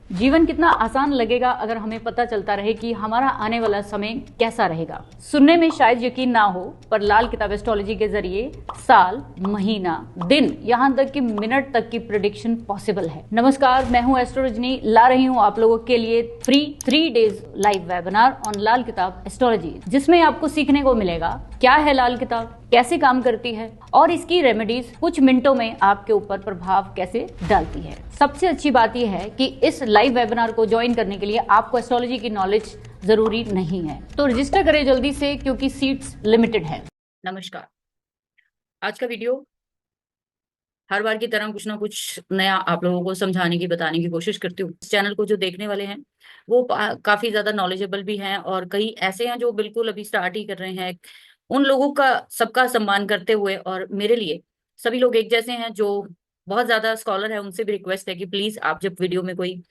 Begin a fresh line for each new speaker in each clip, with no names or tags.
जीवन कितना आसान लगेगा अगर हमें पता चलता रहे कि हमारा आने वाला समय कैसा रहेगा। सुनने में शायद यकीन ना हो, पर लाल किताब एस्ट्रोलॉजी के जरिए साल, महीना, दिन, यहाँ तक कि मिनट तक की प्रिडिक्शन पॉसिबल है। नमस्कार, मैं हूँ एस्ट्रो रजनी, ला रही हूँ आप लोगों के लिए free 3 days live webinar on Lal Kitab astrology, जिसमें आपको सीखने को मिलेगा क्या है लाल किताब, कैसे काम करती है और इसकी रेमेडीज कुछ मिनटों में आपके ऊपर प्रभाव कैसे डालती है। सबसे अच्छी बात यह है कि इस लाइव वेबिनार को ज्वाइन करने के लिए आपको एस्ट्रोलॉजी की नॉलेज जरूरी नहीं है, तो रजिस्टर करें जल्दी से क्योंकि सीट्स लिमिटेड है। नमस्कार, आज का वीडियो हर बार की तरह कुछ ना कुछ नया आप लोगों को समझाने की, बताने की कोशिश करती हूँ। इस चैनल को जो देखने वाले हैं वो काफी ज्यादा नॉलेजेबल भी हैं और कई ऐसे हैं जो बिल्कुल अभी स्टार्ट ही कर रहे हैं। उन लोगों का सबका सम्मान करते हुए, और मेरे लिए सभी लोग एक जैसे हैं, जो बहुत ज्यादा स्कॉलर है, उनसे भी रिक्वेस्ट है कि प्लीज आप जब वीडियो में कोई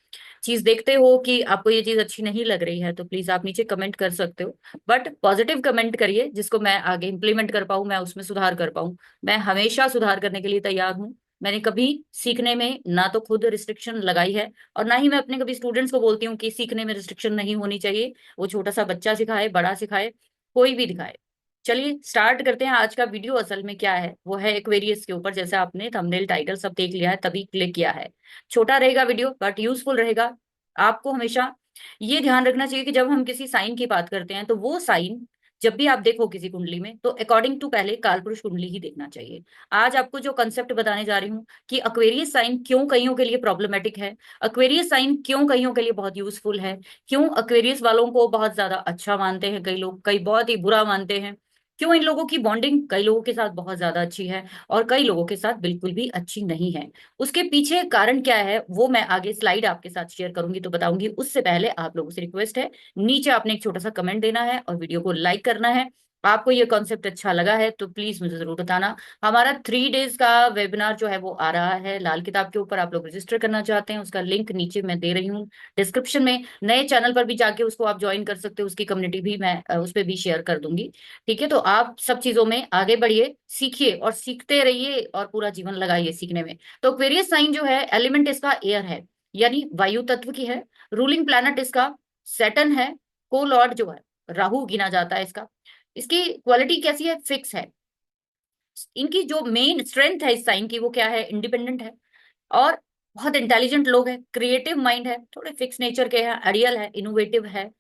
चीज देखते हो कि आपको ये चीज अच्छी नहीं लग रही है तो प्लीज आप नीचे कमेंट कर सकते हो, बट पॉजिटिव कमेंट करिए जिसको मैं आगे इंप्लीमेंट कर पाऊं, मैं उसमें सुधार कर पाऊं। मैं हमेशा सुधार करने के लिए तैयार हूं। मैंने कभी सीखने में ना तो खुद रिस्ट्रिक्शन लगाई है और ना ही मैं अपने कभी स्टूडेंट्स को बोलती हूँ कि सीखने में रिस्ट्रिक्शन नहीं होनी चाहिए। वो छोटा सा बच्चा सिखाए, बड़ा सिखाए, कोई भी दिखाए। चलिए स्टार्ट करते हैं। आज का वीडियो असल में क्या है, वो है एक्वेरियस के ऊपर। जैसे आपने थंबनेल टाइटल सब देख लिया है तभी क्लिक किया है। छोटा रहेगा वीडियो बट यूजफुल रहेगा। आपको हमेशा ये ध्यान रखना चाहिए कि जब हम किसी साइन की बात करते हैं तो वो साइन जब भी आप देखो किसी कुंडली में तो अकॉर्डिंग टू पहले कालपुरुष कुंडली ही देखना चाहिए। आज आपको जो कंसेप्ट बताने जा रही हूँ कि अक्वेरियस साइन क्यों कईयों के लिए प्रॉब्लमेटिक है, अक्वेरियस साइन क्यों कईयों के लिए बहुत यूजफुल है, क्यों अक्वेरियस वालों को बहुत ज्यादा अच्छा मानते हैं कई लोग, कई बहुत ही बुरा मानते हैं, क्यों इन लोगों की बॉन्डिंग कई लोगों के साथ बहुत ज्यादा अच्छी है और कई लोगों के साथ बिल्कुल भी अच्छी नहीं है। उसके पीछे कारण क्या है वो मैं आगे स्लाइड आपके साथ शेयर करूंगी तो बताऊंगी। उससे पहले आप लोगों से रिक्वेस्ट है, नीचे आपने एक छोटा सा कमेंट देना है और वीडियो को लाइक करना है। आपको ये कॉन्सेप्ट अच्छा लगा है तो प्लीज मुझे जरूर बताना। हमारा 3 डेज का वेबिनार जो है वो आ रहा है लाल किताब के ऊपर। आप लोग रजिस्टर करना चाहते हैं, उसका लिंक नीचे मैं दे रही हूँ डिस्क्रिप्शन में। नए चैनल पर भी जाके उसको आप ज्वाइन कर सकते हो, उसकी कम्युनिटी भी मैं उस पर भी शेयर कर दूंगी। ठीक है, तो आप सब चीजों में आगे बढ़िए, सीखिए और सीखते रहिए और पूरा जीवन लगाइए सीखने में। तो एक्वेरियस साइन जो है, एलिमेंट इसका एयर है, यानी वायु तत्व की है। रूलिंग प्लैनेट इसका सैटर्न है। को लॉर्ड जो है राहु गिना जाता है इसका। इसकी क्वालिटी कैसी है? फिक्स है। इनकी जो मेन स्ट्रेंथ है इस साइन की वो क्या है? इंडिपेंडेंट है और बहुत इंटेलिजेंट लोग हैं, क्रिएटिव माइंड है, थोड़े फिक्स नेचर के हैं, आइडियल है, इनोवेटिव है,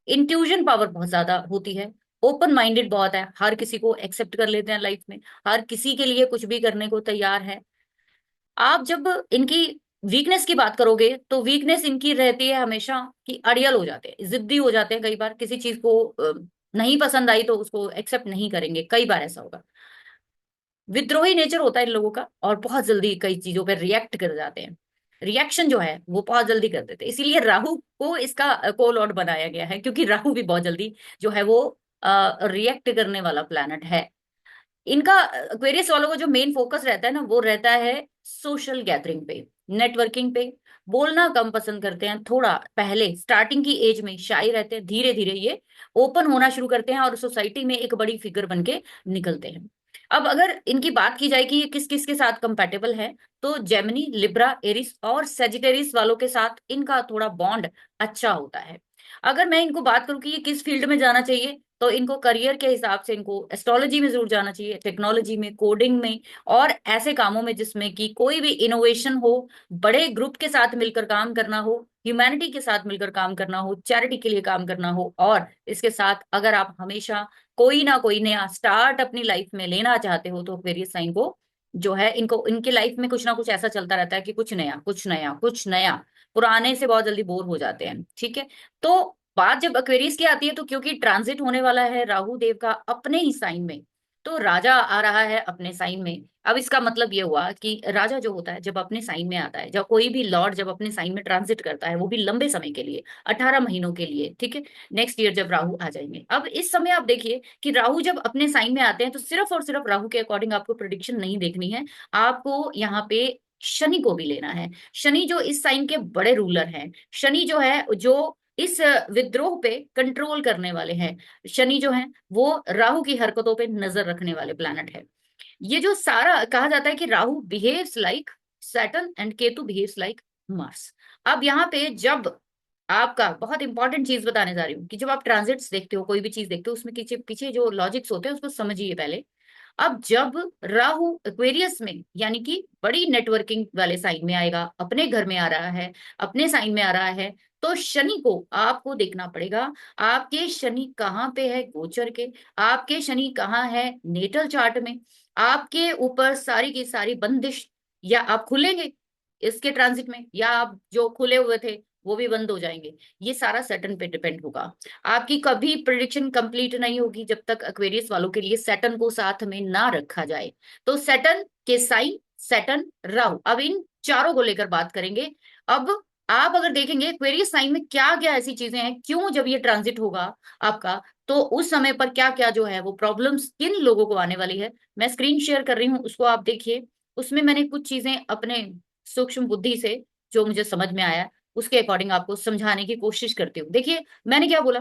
इंट्यूजन पावर बहुत ज्यादा होती है, ओपन माइंडेड बहुत है, हर किसी को एक्सेप्ट कर लेते हैं लाइफ में, हर किसी के लिए कुछ भी करने को तैयार है। आप जब इनकी वीकनेस की बात करोगे तो वीकनेस इनकी रहती है हमेशा कि अड़ियल हो जाते हैं, जिद्दी हो जाते हैं। कई बार किसी चीज को नहीं पसंद आई तो उसको एक्सेप्ट नहीं करेंगे, कई बार ऐसा होगा। विद्रोही नेचर होता है इन लोगों का और बहुत जल्दी कई चीजों पर रिएक्ट कर जाते हैं। रिएक्शन जो है वो बहुत जल्दी कर देते हैं, इसीलिए राहु को इसका को लॉर्ड बनाया गया है, क्योंकि राहु भी बहुत जल्दी जो है वो रिएक्ट करने वाला प्लैनेट है। इनका एक्वेरियस वालों का जो मेन फोकस रहता है ना, वो रहता है सोशल गैदरिंग पे, नेटवर्किंग पे। बोलना कम पसंद करते हैं, थोड़ा पहले स्टार्टिंग की एज में शाई रहते हैं, धीरे धीरे ये ओपन होना शुरू करते हैं और सोसाइटी में एक बड़ी फिगर बन के निकलते हैं। अब अगर इनकी बात की जाए कि ये किस किस के साथ कंपैटिबल है, तो जेमिनी, लिब्रा, एरिस और सेजिटेरियस वालों के साथ इनका थोड़ा बॉन्ड अच्छा होता है। अगर मैं इनको बात करूं कि ये किस फील्ड में जाना चाहिए, तो इनको करियर के हिसाब से इनको एस्ट्रोलॉजी में जरूर जाना चाहिए, टेक्नोलॉजी में, कोडिंग में और ऐसे कामों में जिसमें कि कोई भी इनोवेशन हो, बड़े ग्रुप के साथ मिलकर काम करना हो, ह्यूमैनिटी के साथ मिलकर काम करना हो, चैरिटी के लिए काम करना हो। और इसके साथ अगर आप हमेशा कोई ना कोई नया स्टार्ट अपनी लाइफ में लेना चाहते हो तो वेरियस साइन को जो है, इनको इनके लाइफ में कुछ ना कुछ ऐसा चलता रहता है कि कुछ नया, कुछ नया, कुछ नया। पुराने से बहुत जल्दी बोर हो जाते हैं। ठीक है, तो बात जब एक्वेरियस की आती है तो क्योंकि ट्रांजिट होने वाला है राहु देव का अपने ही साइन में, तो राजा आ रहा है अपने साइन में। अब इसका मतलब ये हुआ कि राजा जो होता है जब अपने साइन में आता है, जब कोई भी लॉर्ड जब अपने साइन में ट्रांजिट करता है, वो भी लंबे समय के लिए, 18 महीनों के लिए। ठीक है, नेक्स्ट ईयर जब राहु आ जाएंगे। अब इस समय आप देखिए कि राहु जब अपने साइन में आते हैं तो सिर्फ और सिर्फ राहु के अकॉर्डिंग आपको प्रिडिक्शन नहीं देखनी है, आपको यहाँ पे शनि को भी लेना है। शनि जो इस साइन के बड़े रूलर हैं, शनि जो है जो इस विद्रोह पे कंट्रोल करने वाले हैं, शनि जो है वो राहु की हरकतों पे नजर रखने वाले प्लैनेट है। ये जो सारा कहा जाता है कि Rahu behaves like Saturn and Ketu behaves like Mars. अब यहाँ पे जब आपका बहुत इंपॉर्टेंट चीज बताने जा रही हूँ कि जब आप ट्रांजिट्स देखते हो, कोई भी चीज देखते हो, उसमें पीछे पीछे जो लॉजिक्स होते हैं उसको समझिए पहले। अब जब राहु एक्वेरियस में यानी कि बड़ी नेटवर्किंग वाले साइन में आएगा, अपने घर में आ रहा है, अपने साइन में आ रहा है, तो शनि को आपको देखना पड़ेगा। आपके शनि कहाँ पे है गोचर के, आपके शनि कहाँ है नेटल चार्ट में, आपके ऊपर सारी की सारी बंदिश, या आप खुलेंगे इसके ट्रांजिट में, या आप जो खुले हुए थे वो भी बंद हो जाएंगे। ये सारा सैटर्न पे डिपेंड होगा। आपकी कभी प्रिडिक्शन कंप्लीट नहीं होगी जब तक एक्वेरियस वालों के लिए सैटर्न को साथ में ना रखा जाए। तो सैटर्न के साइन, सैटर्न, राहु, अब इन चारों को लेकर बात करेंगे। अब आप अगर देखेंगे एक्वेरियस साइन में क्या क्या ऐसी चीजें हैं, क्यों जब ये ट्रांजिट होगा आपका, तो उस समय पर क्या क्या जो है वो प्रॉब्लम्स किन लोगों को आने वाली है। मैं स्क्रीन शेयर कर रही हूँ, उसको आप देखिए। उसमें मैंने कुछ चीजें अपने सूक्ष्म बुद्धि से जो मुझे समझ में आया उसके अकॉर्डिंग आपको समझाने की कोशिश करती हूँ। देखिए मैंने क्या बोला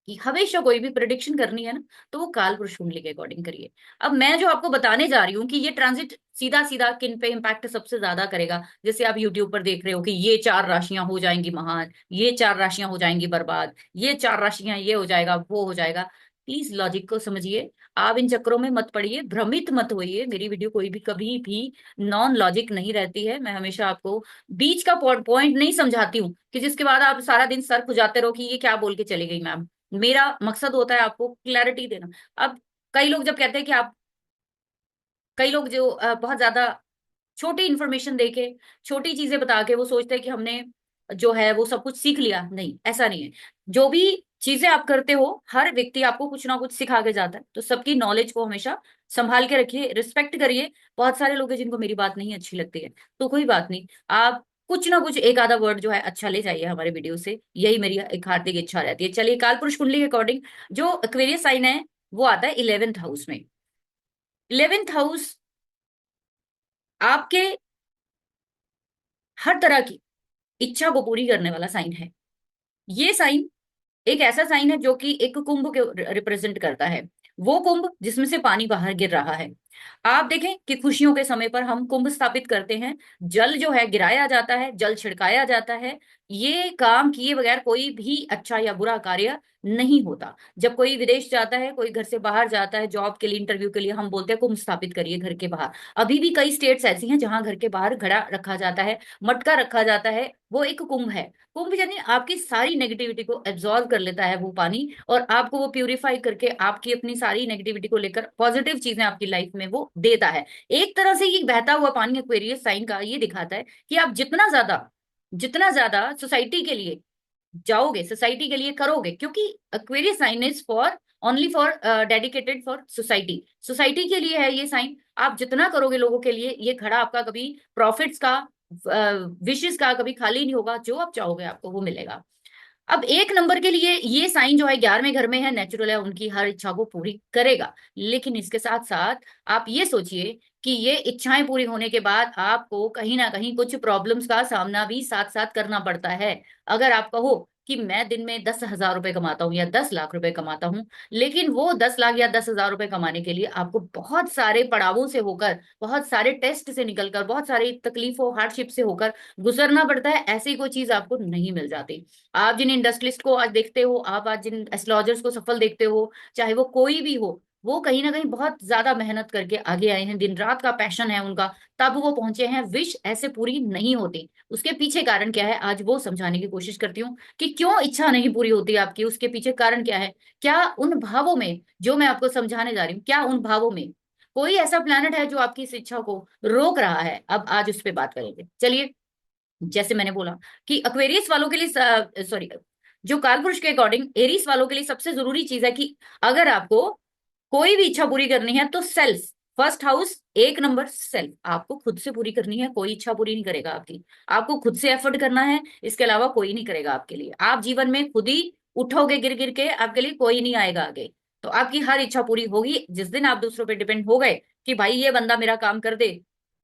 कि हमेशा कोई भी प्रिडिक्शन करनी है ना, तो वो काल पुरुष कुंडली के अकॉर्डिंग करिए। अब मैं जो आपको बताने जा रही हूँ कि ये ट्रांजिट सीधा सीधा किन पे इम्पैक्ट सबसे ज्यादा करेगा, जैसे आप यूट्यूब पर देख रहे हो कि ये चार राशियां हो जाएंगी महान, ये चार राशियां हो जाएंगी बर्बाद, ये चार राशियां ये हो जाएगा वो हो जाएगा। प्लीज लॉजिक को समझिए, आप इन चक्रों में मत पड़िए, भ्रमित मत होइए। मेरी वीडियो कोई भी कभी भी नॉन लॉजिक नहीं रहती है। मैं हमेशा आपको बीच का पॉइंट नहीं समझाती हूँ कि जिसके बाद आप सारा दिन सर खुजाते रहो कि ये क्या बोल के चली गई मैम। मेरा मकसद होता है आपको क्लैरिटी देना। अब कई लोग जब कहते हैं कि आप, कई लोग जो बहुत ज्यादा छोटी इन्फॉर्मेशन देके, छोटी चीजें बता के वो सोचते हैं कि हमने जो है वो सब कुछ सीख लिया। नहीं, ऐसा नहीं है। जो भी चीजें आप करते हो, हर व्यक्ति आपको कुछ ना कुछ सिखा के जाता है, तो सबकी नॉलेज को हमेशा संभाल के रखिए, रिस्पेक्ट करिए। बहुत सारे लोग हैं जिनको मेरी बात नहीं अच्छी लगती है, तो कोई बात नहीं, आप कुछ ना कुछ एक आधा वर्ड जो है अच्छा ले जाइए हमारे वीडियो से, यही मेरी एक हार्दिक इच्छा रहती है। चलिए, काल पुरुष कुंडली के अकॉर्डिंग जो एक्वेरियस साइन है वो आता है 11th हाउस में। 11th हाउस आपके हर तरह की इच्छा को पूरी करने वाला साइन है। ये साइन एक ऐसा साइन है जो कि एक कुंभ के रिप्रेजेंट करता है, वो कुंभ जिसमें से पानी बाहर गिर रहा है। आप देखें कि खुशियों के समय पर हम कुंभ स्थापित करते हैं, जल जो है गिराया जाता है, जल छिड़काया जाता है। ये काम किए बगैर कोई भी अच्छा या बुरा कार्य नहीं होता। जब कोई विदेश जाता है, कोई घर से बाहर जाता है जॉब के लिए, इंटरव्यू के लिए, हम बोलते हैं कुंभ स्थापित करिए घर के बाहर। अभी भी कई स्टेट्स ऐसी हैं जहां घर के बाहर घड़ा रखा जाता है, मटका रखा जाता है, वो एक कुंभ है। कुंभ यानी आपकी सारी नेगेटिविटी को एब्जॉर्व कर लेता है वो पानी, और आपको वो प्यूरिफाई करके आपकी अपनी सारी नेगेटिविटी को लेकर पॉजिटिव चीजें आपकी लाइफ में वो देता है। एक तरह से ये बहता हुआ पानी एक्वेरियस साइन का ये दिखाता है कि आप जितना ज्यादा सोसाइटी के लिए जाओगे, सोसाइटी के लिए करोगे, क्योंकि Aquarius sign is for only for dedicated for society, society के लिए है ये साइन। आप जितना करोगे लोगों के लिए, ये घड़ा आपका कभी प्रॉफिट्स का, विशेष का कभी खाली नहीं होगा। जो आप चाहोगे आपको वो मिलेगा। अब एक नंबर के लिए ये साइन जो है 11वें घर में है, नेचुरल है, उनकी हर इच्छा को पूरी करेगा। लेकिन इसके साथ साथ आप ये सोचिए कि ये इच्छाएं पूरी होने के बाद आपको कहीं ना कहीं कुछ प्रॉब्लम्स का सामना भी साथ साथ करना पड़ता है। अगर आप कहो कि मैं दिन में 10,000 रुपए कमाता हूँ या 10 लाख रुपए कमाता हूँ, लेकिन वो 10 लाख या 10,000 रुपए कमाने के लिए आपको बहुत सारे पड़ावों से होकर, बहुत सारे टेस्ट से निकलकर, बहुत सारी तकलीफों हार्डशिप से होकर गुजरना पड़ता है, ऐसी कोई चीज आपको नहीं मिल जाती। आप जिन इंडस्ट्रियलिस्ट को आज देखते हो, आप आज जिन एस्ट्रोलॉजर्स को सफल देखते हो, चाहे वो कोई भी हो, वो कहीं ना कहीं बहुत ज्यादा मेहनत करके आगे आए हैं, दिन रात का पैशन है उनका, तब वो पहुंचे हैं। विश ऐसे पूरी नहीं होती। उसके पीछे कारण क्या है, आज वो समझाने की कोशिश करती हूँ कि क्यों इच्छा नहीं पूरी होती आपकी, उसके पीछे कारण क्या है। क्या उन भावों में जो मैं आपको समझाने जा रही हूँ, क्या उन भावों में कोई ऐसा प्लैनेट है जो आपकी इस इच्छा को रोक रहा है। अब आज उस पर बात करेंगे। चलिए, जैसे मैंने बोला कि अक्वेरियस वालों के लिए, सॉरी, जो कालपुरुष के अकॉर्डिंग एरीज वालों के लिए सबसे जरूरी चीज है कि अगर आपको कोई भी इच्छा पूरी करनी है तो सेल्फ, फर्स्ट हाउस, एक नंबर सेल्फ, आपको खुद से पूरी करनी है। कोई इच्छा पूरी नहीं करेगा आपकी, आपको खुद से एफर्ट करना है, इसके अलावा कोई नहीं करेगा आपके लिए। आप जीवन में खुद ही उठोगे गिर गिर के, आपके लिए कोई नहीं आएगा आगे। तो आपकी हर इच्छा पूरी होगी जिस दिन आप दूसरों पे डिपेंड हो गए कि भाई ये बंदा मेरा काम कर दे।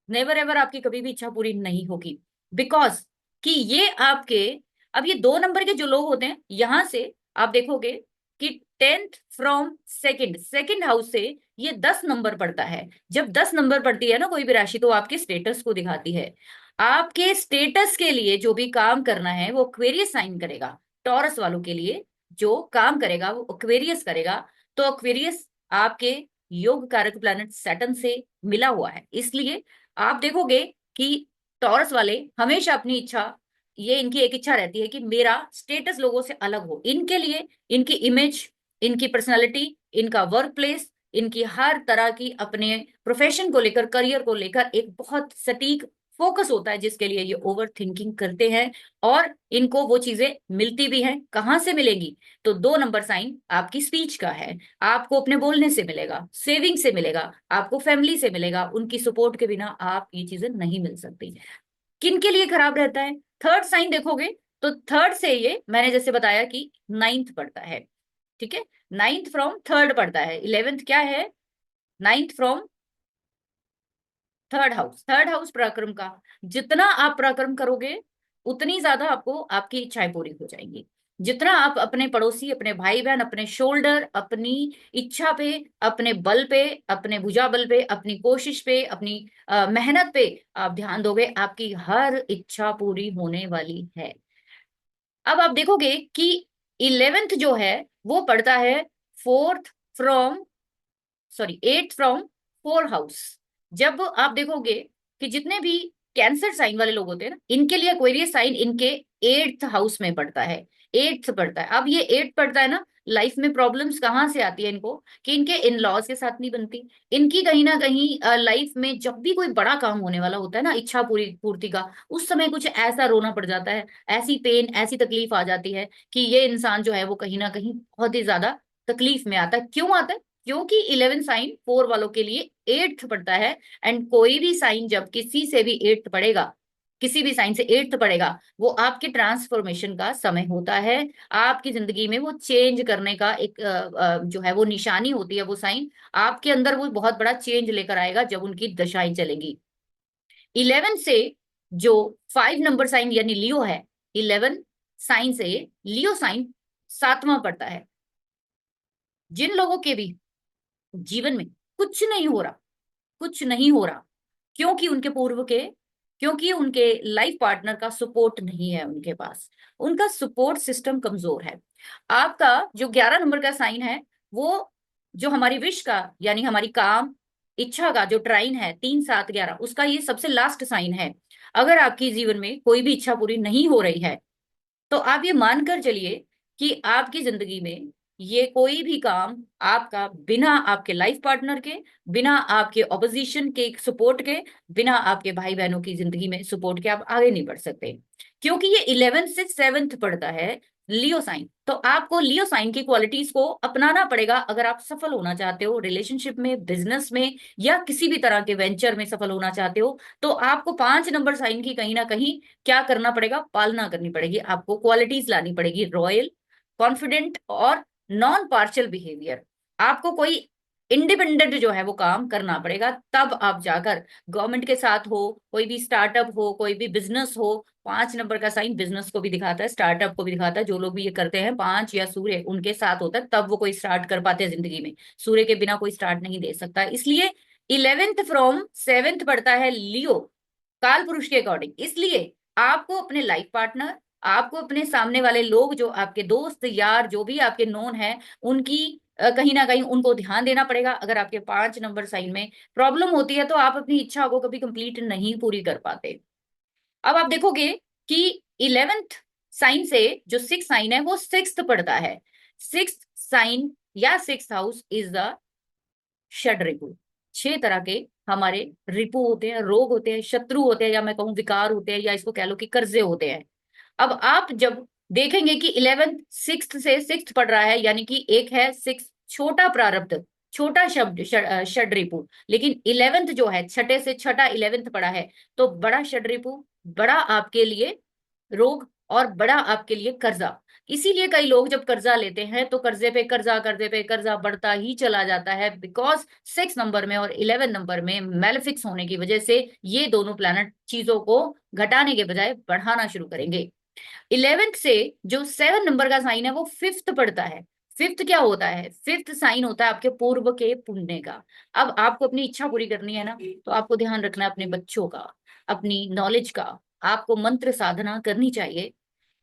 नेवर एवर आपकी कभी भी इच्छा पूरी नहीं होगी, बिकॉज कि ये आपके, अब ये 2 नंबर के जो लोग होते हैं, यहां से आप देखोगे कि 10th from second, second house से ये 10 नंबर पड़ता है। जब 10 नंबर पड़ती है ना कोई भी राशि, तो आपके स्टेटस को दिखाती है। आपके स्टेटस के लिए जो भी काम करना है वो एक्वेरियस साइन करेगा। टॉरस वालों के लिए जो काम करेगा वो एक्वेरियस करेगा। तो एक्वेरियस आपके योग कारक प्लैनेट सैटर्न से मिला हुआ है, इसलिए आप देखोगे कि टॉरस वाले हमेशा अपनी इच्छा, ये इनकी एक इच्छा रहती है कि मेरा स्टेटस लोगों से अलग हो। इनके लिए इनकी इमेज, इनकी पर्सनालिटी, इनका वर्क प्लेस, इनकी हर तरह की अपने प्रोफेशन को लेकर, करियर को लेकर एक बहुत सटीक फोकस होता है, जिसके लिए ये ओवर थिंकिंग करते हैं। और इनको वो चीजें मिलती भी हैं। कहाँ से मिलेगी? तो 2 नंबर साइन आपकी स्पीच का है। आपको अपने बोलने से मिलेगा, सेविंग से मिलेगा, आपको फैमिली से मिलेगा। उनकी सपोर्ट के बिना आप ये चीजें नहीं मिल सकती। किन के लिए खराब रहता है? थर्ड साइन देखोगे तो थर्ड से ये मैंने जैसे बताया कि नाइन्थ पड़ता है। ठीक है, नाइन्थ फ्रॉम थर्ड पड़ता है। 11th क्या है? Ninth from third house. Third house पराक्रम का। जितना आप पराक्रम करोगे उतनी ज्यादा आपको आपकी इच्छाएं पूरी हो जाएंगी। जितना आप अपने पड़ोसी, अपने भाई बहन, अपने शोल्डर, अपनी इच्छा पे, अपने बल पे, अपने भुजा बल पे, अपनी कोशिश पे, अपनी मेहनत पे आप ध्यान दोगे, आपकी हर इच्छा पूरी होने वाली है। अब आप देखोगे कि 11th जो है वो पड़ता है fourth from, sorry 8th from four house. जब आप देखोगे कि जितने भी कैंसर साइन वाले लोग होते हैं ना, इनके लिए एक्वेरियस साइन इनके 8th हाउस में पड़ता है। 8th पड़ता है। अब ये 8th पड़ता है ना, लाइफ में प्रॉब्लम्स कहाँ से आती है इनको? कि इनके इन लॉज के साथ नहीं बनती। इनकी कहीं ना कहीं लाइफ में जब भी कोई बड़ा काम होने वाला होता है ना, इच्छा पूरी पूर्ति का, उस समय कुछ ऐसा रोना पड़ जाता है, ऐसी पेन, ऐसी तकलीफ आ जाती है कि ये इंसान जो है वो कहीं ना कहीं बहुत ही ज्यादा तकलीफ में आता है। क्यों आता है? क्योंकि 11 साइन फोर वालों के लिए 8th पड़ता है। एंड कोई भी साइन जब किसी से भी 8th पड़ेगा, किसी भी साइन से 8th पड़ेगा, वो आपके ट्रांसफॉर्मेशन का समय होता है। आपकी जिंदगी में वो चेंज करने का एक जो है वो निशानी होती है। वो साइन आपके अंदर वो बहुत बड़ा चेंज लेकर आएगा जब उनकी दशाएं चलेंगी। 11 से जो 5 नंबर साइन यानी लियो है, 11 साइन से लियो साइन 7वां पड़ता है। जिन लोगों के भी जीवन में कुछ नहीं हो रहा, कुछ नहीं हो रहा, क्योंकि उनके पूर्व के, क्योंकि उनके लाइफ पार्टनर का सपोर्ट नहीं है उनके पास, उनका सपोर्ट सिस्टम कमजोर है। आपका जो 11 नंबर का साइन है वो जो हमारी विश का यानी हमारी काम इच्छा का जो ट्राइन है 3 7 11, उसका ये सबसे लास्ट साइन है। अगर आपकी जीवन में कोई भी इच्छा पूरी नहीं हो रही है तो आप ये मानकर चलिए कि आपकी जिंदगी में ये कोई भी काम आपका बिना आपके लाइफ पार्टनर के, बिना आपके ऑपोजिशन के सपोर्ट के, बिना आपके भाई बहनों की जिंदगी में सपोर्ट के आप आगे नहीं बढ़ सकते। क्योंकि ये 11 से 7th पड़ता है लियो साइन। तो आपको लियो साइन की क्वालिटीज को अपनाना पड़ेगा अगर आप सफल होना चाहते हो रिलेशनशिप में, बिजनेस में, या किसी भी तरह के वेंचर में सफल होना चाहते हो। तो आपको 5 नंबर साइन की कहीं ना कहीं क्या करना पड़ेगा? पालना करनी पड़ेगी। आपको क्वालिटीज लानी पड़ेगी, रॉयल, कॉन्फिडेंट और नॉन पार्शियल बिहेवियर। आपको कोई इंडिपेंडेंट जो है वो काम करना पड़ेगा, तब आप जाकर गवर्नमेंट के साथ हो, कोई भी स्टार्टअप हो, कोई भी बिजनेस हो। 5 नंबर का साइन बिजनेस को भी दिखाता है, स्टार्टअप को भी दिखाता है। जो लोग भी ये करते हैं, 5 या सूर्य उनके साथ होता है, तब वो कोई स्टार्ट कर पाते हैं जिंदगी में। सूर्य के बिना कोई स्टार्ट नहीं दे सकता। इसलिए 11th फ्रॉम 7th पड़ता है लियो, काल पुरुष के अकॉर्डिंग। इसलिए आपको अपने लाइफ पार्टनर, आपको अपने सामने वाले लोग, जो आपके दोस्त यार, जो भी आपके नोन है, उनकी कहीं ना कहीं उनको ध्यान देना पड़ेगा। अगर आपके 5 नंबर साइन में प्रॉब्लम होती है तो आप अपनी इच्छा को कभी कंप्लीट नहीं पूरी कर पाते। अब आप देखोगे कि 11th साइन से जो 6th साइन है वो 6th पड़ता है। 6th साइन या 6th हाउस इज द षड रिपु। 6 तरह के हमारे रिपु होते हैं, रोग होते हैं, शत्रु होते हैं, या मैं कहूं विकार होते हैं, या इसको कह लो कि कर्जे होते हैं। अब आप जब देखेंगे कि 11th 6th से 6th पढ़ रहा है, यानी कि एक है 6 छोटा प्रारब्ध, छोटा शब्द षड रिपु, लेकिन 11th जो है छठे से छठा 11th पढ़ा है, तो बड़ा षड रिपु, बड़ा आपके लिए रोग और बड़ा आपके लिए कर्जा। इसीलिए कई लोग जब कर्जा लेते हैं तो कर्जे पे कर्जा, कर्जे पे कर्जा बढ़ता ही चला जाता है, बिकॉज 6 नंबर में और 11 नंबर में मेलेफिक्स होने की वजह से ये दोनों प्लैनेट चीजों को घटाने के बजाय बढ़ाना शुरू करेंगे। 11th से जो 7 नंबर का साइन है वो 5th पड़ता है। 5th क्या होता है? 5th साइन होता है आपके पूर्व के पुण्य का। अब आपको अपनी इच्छा पूरी करनी है ना, तो आपको ध्यान रखना है अपने बच्चों का, अपनी नॉलेज का आपको मंत्र साधना करनी चाहिए,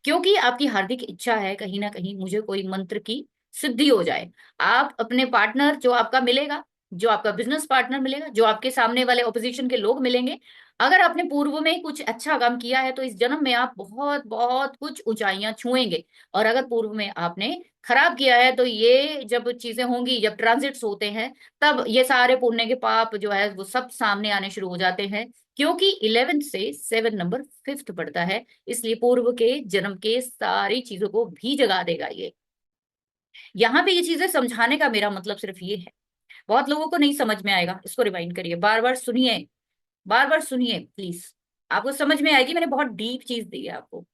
क्योंकि आपकी हार्दिक इच्छा है कहीं ना कहीं मुझे कोई मंत्र की सिद्धि हो जाए। आप अपने पार्टनर जो आपका मिलेगा, जो आपका बिजनेस पार्टनर मिलेगा, जो आपके सामने वाले ऑपोजिशन के लोग मिलेंगे, अगर आपने पूर्व में कुछ अच्छा काम किया है तो इस जन्म में आप बहुत बहुत कुछ ऊंचाइयां छुएंगे। और अगर पूर्व में आपने खराब किया है तो ये जब चीजें होंगी, जब ट्रांजिट्स होते हैं, तब ये सारे पुण्य के पाप जो है वो सब सामने आने शुरू हो जाते हैं। क्योंकि 11 से 7 नंबर फिफ्थ पड़ता है, इसलिए पूर्व के जन्म के सारी चीजों को भी जगा देगा ये। यहाँ पे ये चीजें समझाने का मेरा मतलब सिर्फ ये है, बहुत लोगों को नहीं समझ में आएगा, इसको रिवाइंड करिए, बार बार सुनिए, बार बार सुनिए प्लीज, आपको समझ में आएगी। मैंने बहुत डीप चीज दी है आपको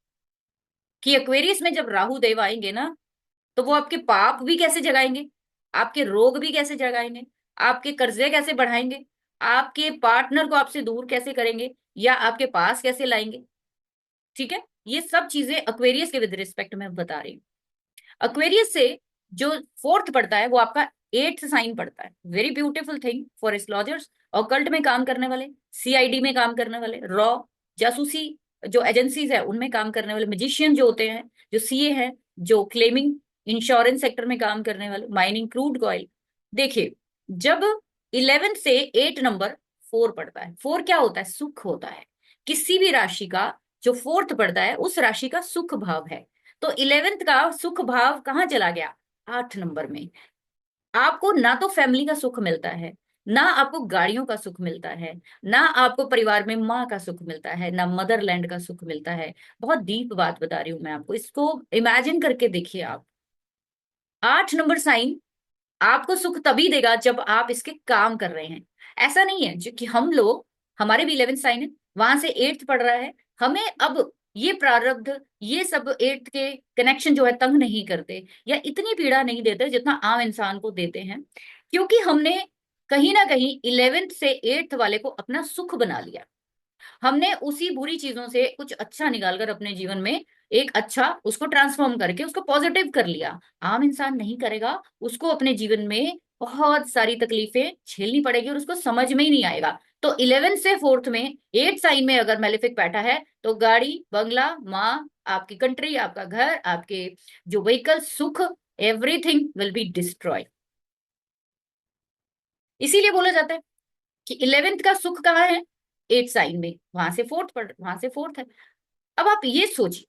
कि एक्वेरियस में जब राहु देव आएंगे ना, तो वो आपके पाप भी कैसे जगाएंगे, आपके रोग भी कैसे जगाएंगे, आपके कर्जे कैसे बढ़ाएंगे, आपके पार्टनर को आपसे दूर कैसे करेंगे, या आपके पास कैसे लाएंगे। ठीक है, ये सब चीजें एक्वेरियस के विद रिस्पेक्ट में बता रही हूँ। एक्वेरियस से जो फोर्थ पड़ता है वो आपका एट्थ साइन पड़ता है। Very beautiful thing for astrologers, occult में काम करने वाले, सीआईडी में काम करने वाले, रॉ जासूसी जो एजेंसीज है उनमें काम करने वाले, मैजिशियन जो होते हैं, जो सीए हैं, जो क्लेमिंग इंश्योरेंस सेक्टर में काम करने वाले, माइनिंग क्रूड ऑयल। देखिए, जब 11 से 8 नंबर 4 पड़ता है, 4 क्या होता है, सुख होता है। किसी भी राशि का जो फोर्थ पड़ता है उस राशि का सुख भाव है। तो 11th का सुख भाव कहाँ चला गया, 8 नंबर में। आपको ना तो फैमिली का सुख मिलता है, ना आपको गाड़ियों का सुख मिलता है, ना आपको परिवार में माँ का सुख मिलता है, ना मदरलैंड का सुख मिलता है। बहुत डीप बात बता रही हूं मैं आपको, इसको इमेजिन करके देखिए आप। 8 नंबर साइन आपको सुख तभी देगा जब आप इसके काम कर रहे हैं। ऐसा नहीं है जो कि हम लोग, हमारे भी 11 साइन है, वहां से 8th पड़ रहा है, हमें अब ये प्रारब्ध, ये सब 8th के कनेक्शन जो है तंग नहीं करते या इतनी पीड़ा नहीं देते जितना आम इंसान को देते हैं। क्योंकि हमने कहीं ना कहीं 11th से 8th वाले को अपना सुख बना लिया। हमने उसी बुरी चीजों से कुछ अच्छा निकालकर अपने जीवन में एक अच्छा उसको ट्रांसफॉर्म करके उसको पॉजिटिव कर लिया। आम इंसान नहीं करेगा, उसको अपने जीवन में बहुत सारी तकलीफें झेलनी पड़ेगी और उसको समझ में ही नहीं आएगा। तो 11 से 4th में 8 साइन में अगर मेलेफिक बैठा है तो गाड़ी बंगला, माँ, आपकी कंट्री, आपका घर, आपके जो व्हीकल, सुख, एवरीथिंग विल बी डिस्ट्रॉय। इसीलिए बोला जाता है कि 11th का सुख कहाँ है, 8 साइन में, वहां से फोर्थ है। अब आप ये सोचिए,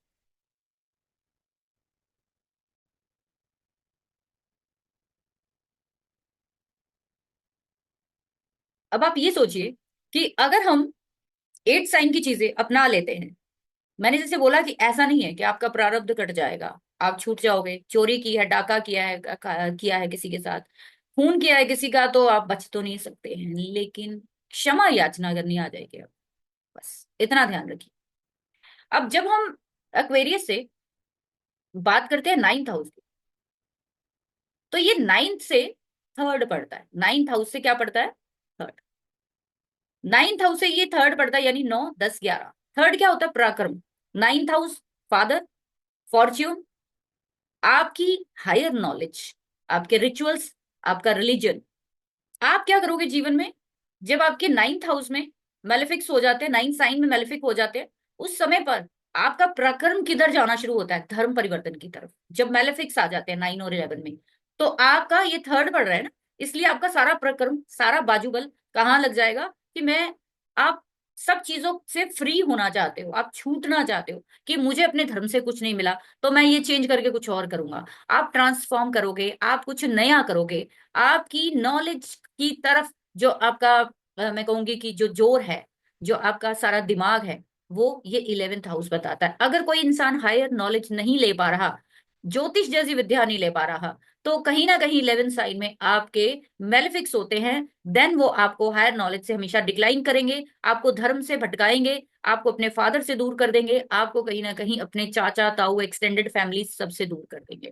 अब आप ये सोचिए कि अगर हम 8 साइन की चीजें अपना लेते हैं, मैंने जैसे बोला कि ऐसा नहीं है कि आपका प्रारब्ध कट जाएगा, आप छूट जाओगे, चोरी की है, डाका किया है, किया है किसी के साथ, खून किया है किसी का, तो आप बच तो नहीं सकते हैं, लेकिन क्षमा याचना करनी आ जाएगी अब, बस इतना ध्यान रखिए। अब जब हम एक्वेरियस से बात करते हैं 9th हाउस की, तो ये 9th से 3rd पड़ता है। 9th हाउस से क्या पड़ता है, 3rd। 9th हाउस से ये 3rd पड़ता है, यानी 9, 10, 11। 3rd क्या होता है, पराक्रम। 9th हाउस फादर, फॉर्च्यून, आपकी हायर नॉलेज, आपके रिचुअल्स, आपका रिलीजन। आप क्या करोगे जीवन में, जब आपके 9th हाउस में मेलेफिक्स हो जाते हैं, 9th साइन में मेलेफिक हो जाते हैं, उस समय पर आपका प्रकर्म किधर जाना शुरू होता है, धर्म परिवर्तन की तरफ। जब मेलेफिक्स आ जाते हैं 9 और 11 में, तो आपका ये 3rd पड़ रहा है ना, इसलिए आपका सारा प्रकर्म, सारा बाजूबल कहाँ लग जाएगा कि मैं, आप सब चीजों से फ्री होना चाहते हो, आप छूटना चाहते हो कि मुझे अपने धर्म से कुछ नहीं मिला तो मैं ये चेंज करके कुछ और करूंगा। आप ट्रांसफॉर्म करोगे, आप कुछ नया करोगे। आपकी नॉलेज की तरफ जो आपका मैं कहूंगी कि जो जोर है, जो आपका सारा दिमाग है, वो ये 11th हाउस बताता है। अगर कोई इंसान हायर नॉलेज नहीं ले पा रहा, ज्योतिष जैसी विद्या नहीं ले पा रहा, तो कहीं ना कहीं 11th साइन में आपके मेलेफिक्स होते हैं, देन वो आपको हायर नॉलेज से हमेशा डिक्लाइन करेंगे, आपको धर्म से भटकाएंगे, आपको अपने फादर से दूर कर देंगे, आपको कहीं ना कहीं अपने चाचा ताऊ एक्सटेंडेड फैमिली सबसे दूर कर देंगे।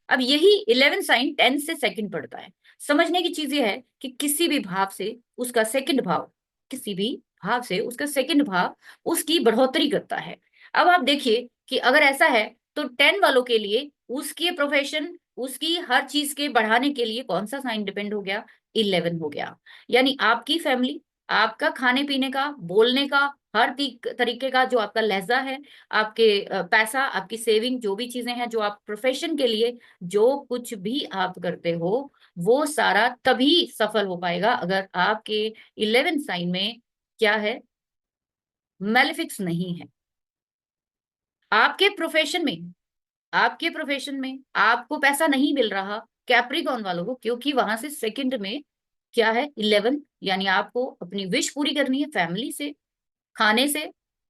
अब यही 11 साइन 10 से सेकंड पड़ता है। समझने की चीज ये है कि किसी भी भाव से उसका सेकंड भाव, किसी भी भाव से उसका सेकंड भाव उसकी बढ़ोतरी करता है। अब आप देखिए कि अगर ऐसा है तो 10 वालों के लिए उसके प्रोफेशन, उसकी हर चीज के बढ़ाने के लिए कौन सा साइन डिपेंड हो गया, 11 हो गया। यानी आपकी फैमिली, आपका खाने पीने का, बोलने का, हर तरीके का जो आपका लहजा है, आपके पैसा, आपकी सेविंग, जो भी चीजें हैं, जो आप प्रोफेशन के लिए जो कुछ भी आप करते हो, वो सारा तभी सफल हो पाएगा अगर आपके 11 साइन में क्या है, मैलिफिक्स नहीं है। आपके प्रोफेशन में, आपके प्रोफेशन में आपको पैसा नहीं मिल रहा कैप्रिकॉन वालों को, क्योंकि वहां से सेकंड में क्या है, 11, यानी आपको अपनी विश पूरी करनी है फैमिली से, खाने से,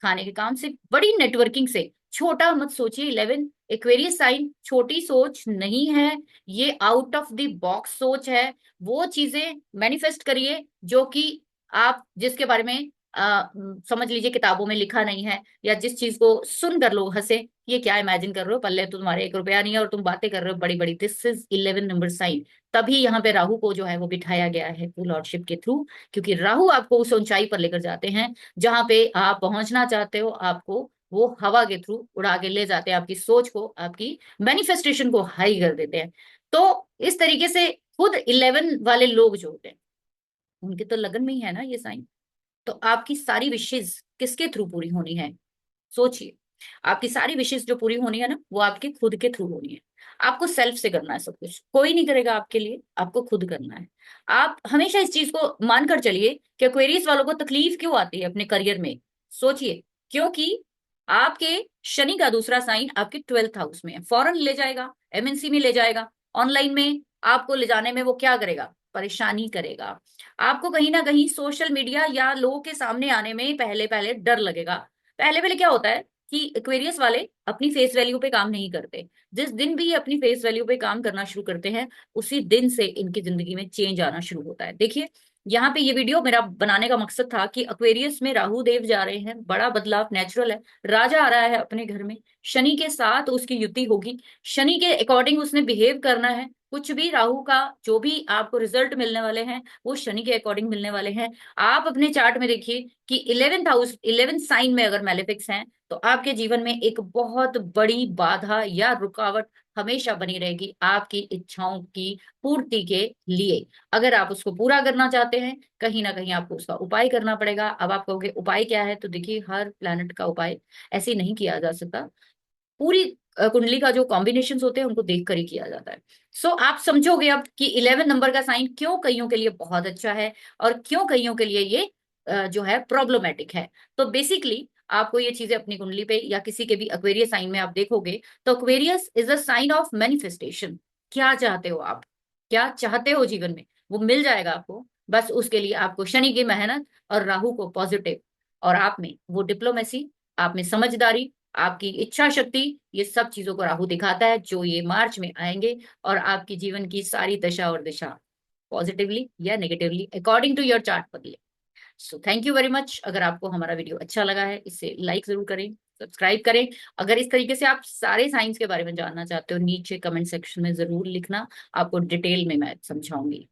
खाने के काम से, बड़ी नेटवर्किंग से। छोटा मत सोचिए। 11 एक्वेरियस साइन छोटी सोच नहीं है, ये आउट ऑफ द बॉक्स सोच है। वो चीजें मैनिफेस्ट करिए जो कि आप जिसके बारे में समझ लीजिए किताबों में लिखा नहीं है, या जिस चीज को सुनकर लोग हंसे, ये क्या इमेजिन कर रहे हो, पल्ले तो तुम्हारे 1 रुपया नहीं है और तुम बातें कर रहे हो बड़ी बड़ी। This is 11 number sign. तभी यहाँ पे राहु को जो है वो बिठाया गया है लॉर्डशिप के थ्रू, क्योंकि राहु आपको उस ऊंचाई पर लेकर जाते हैं जहां पे आप पहुंचना चाहते हो। आपको वो हवा के थ्रू उड़ा के ले जाते हैं, आपकी सोच को, आपकी मैनिफेस्टेशन को हाई कर देते हैं। तो इस तरीके से खुद 11 वाले लोग जो होते हैं, उनके तो लगन में ही है ना ये साइन। तो आपकी सारी विशेष किसके थ्रू पूरी होनी है, सोचिए। आपकी सारी विशेष जो पूरी होनी है ना, वो आपके खुद के थ्रू होनी है। आपको सेल्फ से करना है सब कुछ, कोई नहीं करेगा आपके लिए, आपको खुद करना है। आप हमेशा इस चीज को मानकर चलिए कि एक्वेरियस वालों को तकलीफ क्यों आती है अपने करियर में। सोचिए, क्योंकि आपके शनि का दूसरा साइन आपके 12th हाउस में है। फॉरेन ले जाएगा, एमएनसी में ले जाएगा, ऑनलाइन में आपको ले जाने में वो क्या करेगा, परेशानी करेगा। आपको कहीं ना कहीं सोशल मीडिया या लोगों के सामने आने में पहले पहले डर लगेगा। पहले पहले क्या होता है कि एक्वेरियस वाले अपनी फेस वैल्यू पे काम नहीं करते। जिस दिन भी ये अपनी फेस वैल्यू पे काम करना शुरू करते हैं, उसी दिन से इनकी जिंदगी में चेंज आना शुरू होता है। देखिए, यहाँ पे ये वीडियो मेरा बनाने का मकसद था कि एक्वेरियस में राहु देव जा रहे हैं, बड़ा बदलाव नेचुरल है। राजा आ रहा है अपने घर में, शनि के साथ उसकी युति होगी, शनि के अकॉर्डिंग उसने बिहेव करना है। कुछ भी राहु का जो भी आपको रिजल्ट मिलने वाले हैं, वो शनि के अकॉर्डिंग मिलने वाले हैं। आप अपने चार्ट में देखिए कि 11th हाउस, 11 साइन में अगर मैलेफिक्स हैं, तो आपके जीवन में एक बहुत बड़ी बाधा या रुकावट हमेशा बनी रहेगी आपकी इच्छाओं की पूर्ति के लिए। अगर आप उसको पूरा करना चाहते हैं, कहीं ना कहीं आपको उसका उपाय करना पड़ेगा। अब आप कहोगे उपाय क्या है, तो देखिए, हर प्लैनेट का उपाय ऐसे नहीं किया जा सकता। पूरी कुंडली का जो कॉम्बिनेशन होते हैं उनको देख कर ही किया जाता है। सो आप समझोगे अब कि 11 नंबर का साइन क्यों कईयों के लिए बहुत अच्छा है और क्यों कईयों के लिए ये जो है प्रॉब्लमेटिक है। तो बेसिकली आपको ये चीजें अपनी कुंडली पे या किसी के भी एक्वेरियस साइन में आप देखोगे, तो Aquarius is a sign of manifestation. क्या चाहते हो आप, क्या चाहते हो जीवन में, वो मिल जाएगा आपको। बस उसके लिए आपको शनि की मेहनत और राहु को पॉजिटिव, और आप में वो डिप्लोमेसी, आप में समझदारी, आपकी इच्छा शक्ति, ये सब चीजों को राहु दिखाता है, जो ये मार्च में आएंगे और आपकी जीवन की सारी दशा और दिशा पॉजिटिवली या negatively according to your chart बदले। So thank you very much. अगर आपको हमारा वीडियो अच्छा लगा है, इसे लाइक जरूर करें, सब्सक्राइब करें। अगर इस तरीके से आप सारे साइंस के बारे में जानना चाहते हो, नीचे कमेंट सेक्शन में जरूर लिखना, आपको डिटेल में मैं समझाऊंगी।